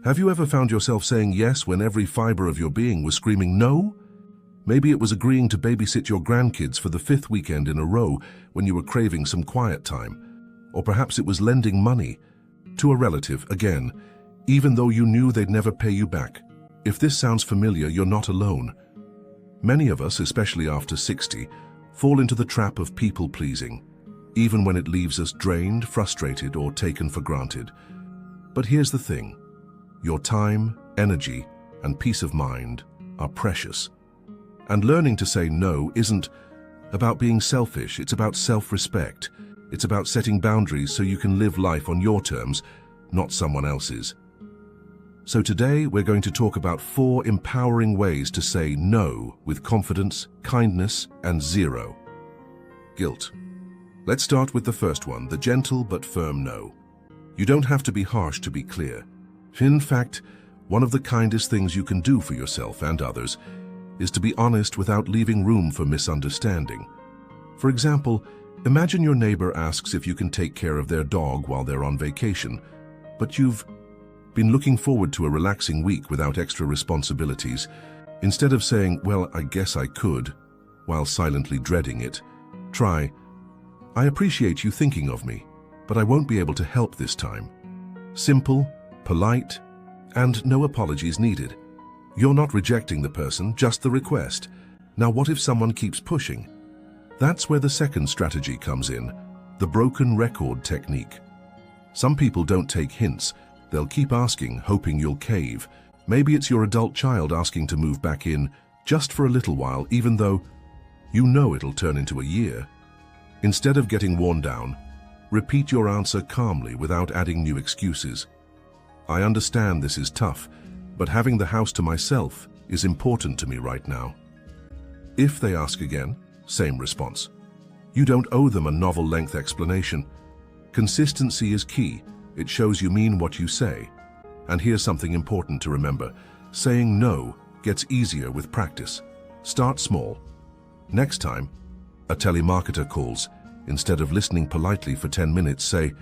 Have you ever found yourself saying yes when every fiber of your being was screaming no? Maybe it was agreeing to babysit your grandkids for the 5th weekend in a row when you were craving some quiet time. Or perhaps it was lending money to a relative again, even though you knew they'd never pay you back. If this sounds familiar, you're not alone. Many of us, especially after 60, fall into the trap of people-pleasing, even when it leaves us drained, frustrated, or taken for granted. But here's the thing. Your time, energy, and peace of mind are precious. And learning to say no isn't about being selfish, it's about self-respect. It's about setting boundaries so you can live life on your terms, not someone else's. So today we're going to talk about 4 empowering ways to say no with confidence, kindness, and zero guilt. Let's start with the first one, the gentle but firm no. You don't have to be harsh to be clear. In fact, one of the kindest things you can do for yourself and others is to be honest without leaving room for misunderstanding. For example, imagine your neighbor asks if you can take care of their dog while they're on vacation, but you've been looking forward to a relaxing week without extra responsibilities. Instead of saying, "Well, I guess I could," while silently dreading it, try, "I appreciate you thinking of me, but I won't be able to help this time." Simple, polite, and no apologies needed. You're not rejecting the person, just the request. Now what if someone keeps pushing? That's where the second strategy comes in, the broken record technique. Some people don't take hints. They'll keep asking, hoping you'll cave. Maybe it's your adult child asking to move back in just for a little while, even though you know it'll turn into a year. Instead of getting worn down, repeat your answer calmly without adding new excuses. "I understand this is tough, but having the house to myself is important to me right now." If they ask again, same response. You don't owe them a novel-length explanation. Consistency is key. It shows you mean what you say. And here's something important to remember. Saying no gets easier with practice. Start small. Next time a telemarketer calls, instead of listening politely for 10 minutes, say,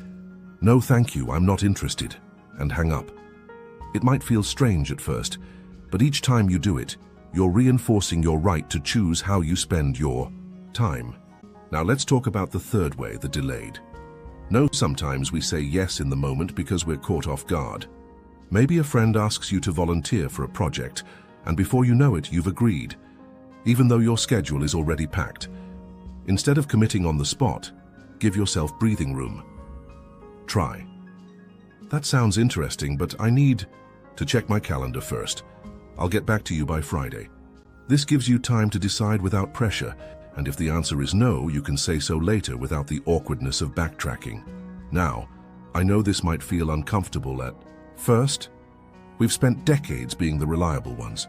"No thank you, I'm not interested," and hang up. It might feel strange at first, but each time you do it, you're reinforcing your right to choose how you spend your time. Now let's talk about the third way, the delayed. No, sometimes we say yes in the moment because we're caught off guard. Maybe a friend asks you to volunteer for a project, and before you know it, you've agreed, even though your schedule is already packed. Instead of committing on the spot, give yourself breathing room. Try, "That sounds interesting, but I need to check my calendar first. I'll get back to you by Friday." This gives you time to decide without pressure, and if the answer is no, you can say so later without the awkwardness of backtracking. Now, I know this might feel uncomfortable at first. We've spent decades being the reliable ones,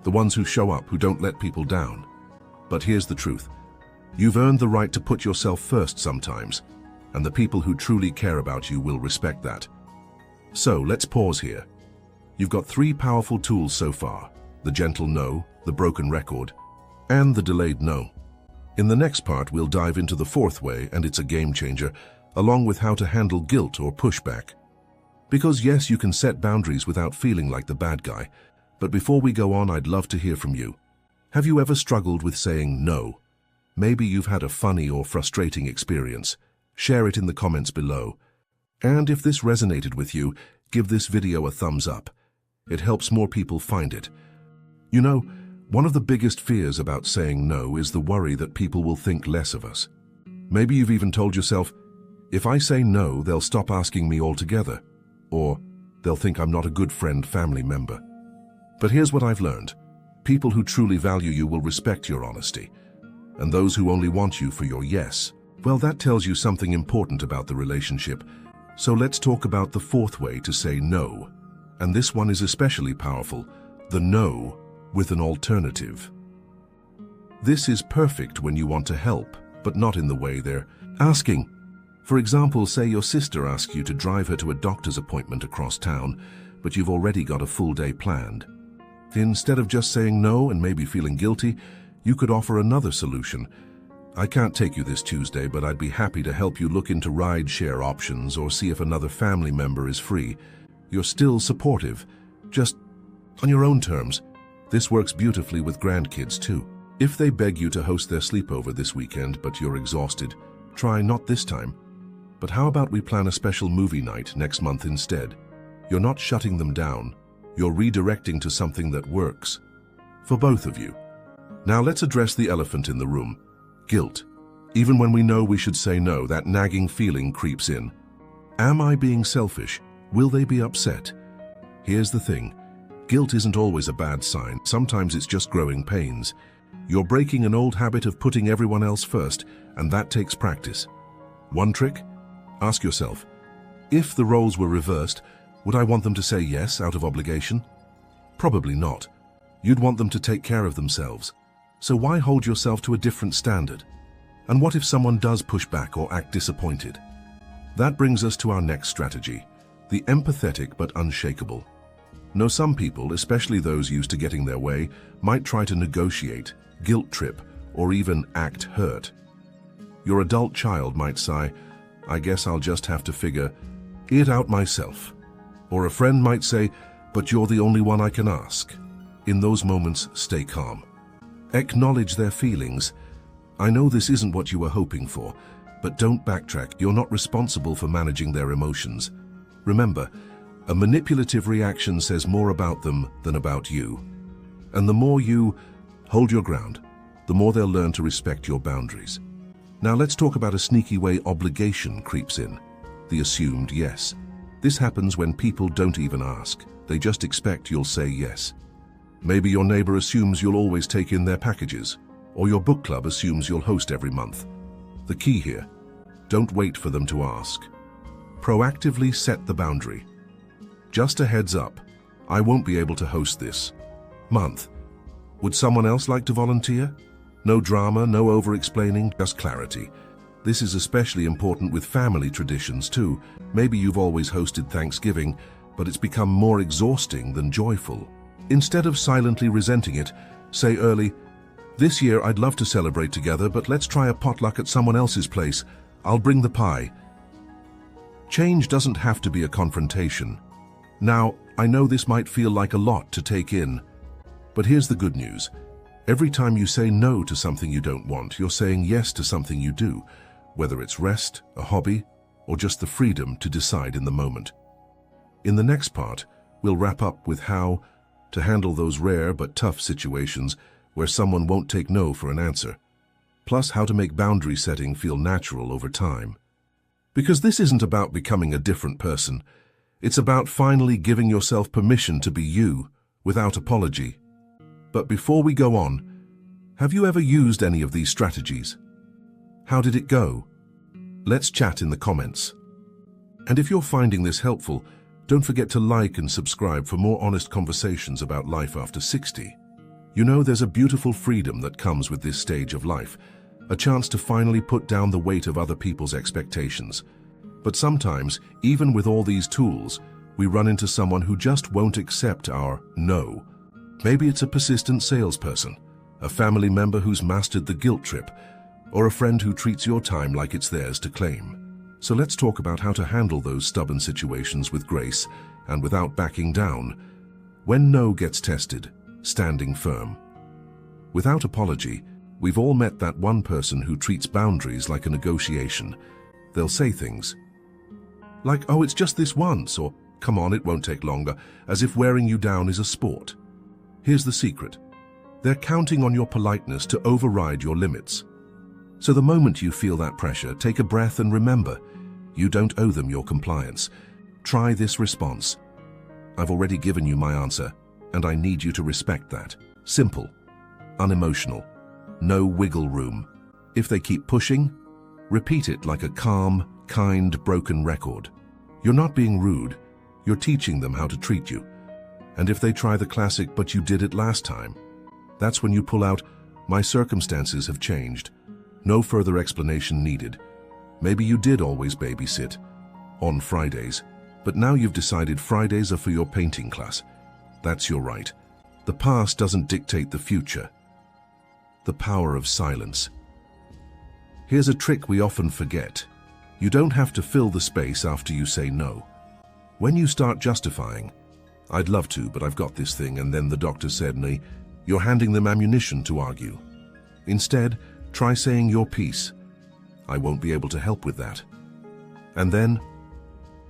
the ones who show up, who don't let people down. But here's the truth. You've earned the right to put yourself first sometimes, and the people who truly care about you will respect that. So let's pause here. You've got 3 powerful tools so far: the gentle no, the broken record, and the delayed no. In the next part, we'll dive into the 4th way, and it's a game changer, along with how to handle guilt or pushback. Because yes, you can set boundaries without feeling like the bad guy. But before we go on, I'd love to hear from you. Have you ever struggled with saying no? Maybe you've had a funny or frustrating experience. Share it in the comments below. And if this resonated with you, give this video a thumbs up. It helps more people find it. You know, one of the biggest fears about saying no is the worry that people will think less of us. Maybe you've even told yourself, "If I say no, they'll stop asking me altogether," or "They'll think I'm not a good friend, family member." But here's what I've learned. People who truly value you will respect your honesty. And those who only want you for your yes, well, that tells you something important about the relationship. So let's talk about the 4th way to say no. And this one is especially powerful, the no with an alternative. This is perfect when you want to help, but not in the way they're asking. For example, say your sister asks you to drive her to a doctor's appointment across town, but you've already got a full day planned. Instead of just saying no and maybe feeling guilty, you could offer another solution. "I can't take you this Tuesday, but I'd be happy to help you look into ride-share options or see if another family member is free. You're still supportive, just on your own terms. This works beautifully with grandkids too. If they beg you to host their sleepover this weekend but you're exhausted, try not this time. But how about we plan a special movie night next month instead? You're not shutting them down, you're redirecting to something that works. For both of you. Now let's address the elephant in the room. Guilt. Even when we know we should say no, that nagging feeling creeps in. Am I being selfish? Will they be upset? Here's the thing. Guilt isn't always a bad sign. Sometimes it's just growing pains. You're breaking an old habit of putting everyone else first, and that takes practice. One trick? Ask yourself, if the roles were reversed, would I want them to say yes out of obligation? Probably not. You'd want them to take care of themselves. So why hold yourself to a different standard? And what if someone does push back or act disappointed? That brings us to our next strategy, the empathetic but unshakable. Now, some people, especially those used to getting their way, might try to negotiate, guilt trip, or even act hurt. Your adult child might sigh, I guess I'll just have to figure it out myself. Or a friend might say, but you're the only one I can ask. In those moments, stay calm. Acknowledge their feelings. I know this isn't what you were hoping for, but don't backtrack. You're not responsible for managing their emotions. Remember, a manipulative reaction says more about them than about you. And the more you hold your ground, the more they'll learn to respect your boundaries. Now let's talk about a sneaky way obligation creeps in. The assumed yes. This happens when people don't even ask. They just expect you'll say yes. Maybe your neighbor assumes you'll always take in their packages, or your book club assumes you'll host every month. The key here, don't wait for them to ask. Proactively set the boundary. Just a heads up, I won't be able to host this month. Would someone else like to volunteer? No drama, no over-explaining, just clarity. This is especially important with family traditions too. Maybe you've always hosted Thanksgiving, but it's become more exhausting than joyful. Instead of silently resenting it, say early, this year I'd love to celebrate together, but let's try a potluck at someone else's place. I'll bring the pie. Change doesn't have to be a confrontation. Now, I know this might feel like a lot to take in, but here's the good news. Every time you say no to something you don't want, you're saying yes to something you do, whether it's rest, a hobby, or just the freedom to decide in the moment. In the next part, we'll wrap up with how to handle those rare but tough situations where someone won't take no for an answer, plus how to make boundary setting feel natural over time. Because this isn't about becoming a different person. It's about finally giving yourself permission to be you, without apology. But before we go on, have you ever used any of these strategies? How did it go? Let's chat in the comments. And if you're finding this helpful, don't forget to like and subscribe for more honest conversations about life after 60. You know, there's a beautiful freedom that comes with this stage of life, a chance to finally put down the weight of other people's expectations. But sometimes, even with all these tools, we run into someone who just won't accept our no. Maybe it's a persistent salesperson, a family member who's mastered the guilt trip, or a friend who treats your time like it's theirs to claim. So let's talk about how to handle those stubborn situations with grace and without backing down. When no gets tested, standing firm. Without apology, we've all met that one person who treats boundaries like a negotiation. They'll say things like, oh, it's just this once, or come on, it won't take longer, as if wearing you down is a sport. Here's the secret. They're counting on your politeness to override your limits. So the moment you feel that pressure, take a breath and remember, you don't owe them your compliance. Try this response. I've already given you my answer, and I need you to respect that. Simple, unemotional, no wiggle room. If they keep pushing, repeat it like a calm, kind, broken record. You're not being rude, you're teaching them how to treat you. And if they try the classic, but you did it last time, that's when you pull out, my circumstances have changed. No further explanation needed. Maybe you did always babysit on Fridays, but now you've decided Fridays are for your painting class. That's your right. The past doesn't dictate the future. The power of silence. Here's a trick we often forget. You don't have to fill the space after you say no. When you start justifying, "I'd love to, but I've got this thing, and then the doctor said no," you're handing them ammunition to argue. Instead, try saying your piece. "I won't be able to help with that." And then,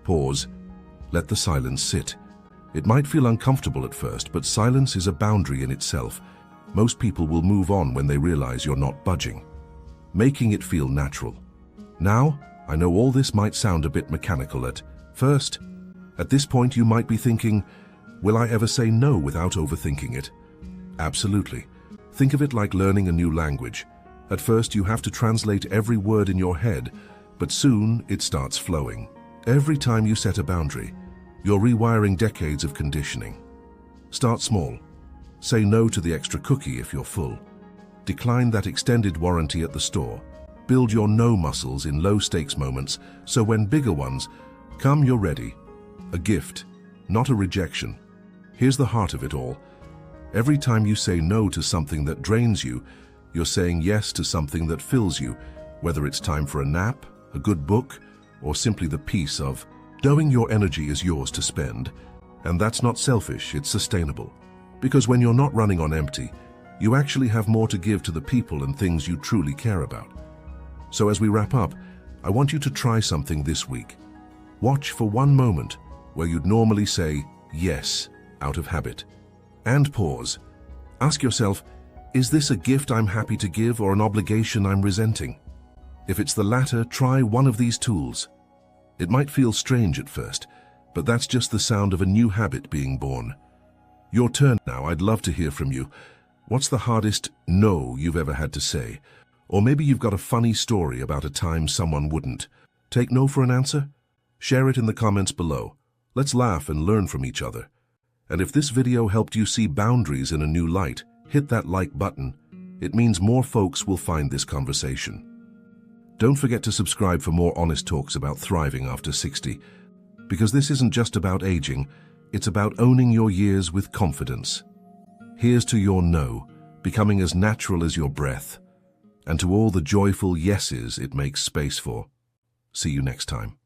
pause. Let the silence sit. It might feel uncomfortable at first, but silence is a boundary in itself. Most people will move on when they realize you're not budging. Making it feel natural. Now, I know all this might sound a bit mechanical at first. At this point, you might be thinking, will I ever say no without overthinking it? Absolutely. Think of it like learning a new language. At first, you have to translate every word in your head, but soon it starts flowing. Every time you set a boundary, you're rewiring decades of conditioning. Start small. Say no to the extra cookie if you're full. Decline that extended warranty at the store. Build your no muscles in low-stakes moments, so when bigger ones come, you're ready. A gift, not a rejection. Here's the heart of it all. Every time you say no to something that drains you, you're saying yes to something that fills you, whether it's time for a nap, a good book, or simply the peace of knowing your energy is yours to spend. And that's not selfish, it's sustainable. Because when you're not running on empty, you actually have more to give to the people and things you truly care about. So as we wrap up, I want you to try something this week. Watch for one moment where you'd normally say yes out of habit. And pause. Ask yourself, is this a gift I'm happy to give or an obligation I'm resenting? If it's the latter, try one of these tools. It might feel strange at first, but that's just the sound of a new habit being born. Your turn now. I'd love to hear from you. What's the hardest no you've ever had to say? Or maybe you've got a funny story about a time someone wouldn't. Take no for an answer? Share it in the comments below. Let's laugh and learn from each other. And if this video helped you see boundaries in a new light, hit that like button. It means more folks will find this conversation. Don't forget to subscribe for more honest talks about thriving after 60, because this isn't just about aging, it's about owning your years with confidence. Here's to your no, becoming as natural as your breath, and to all the joyful yeses it makes space for. See you next time.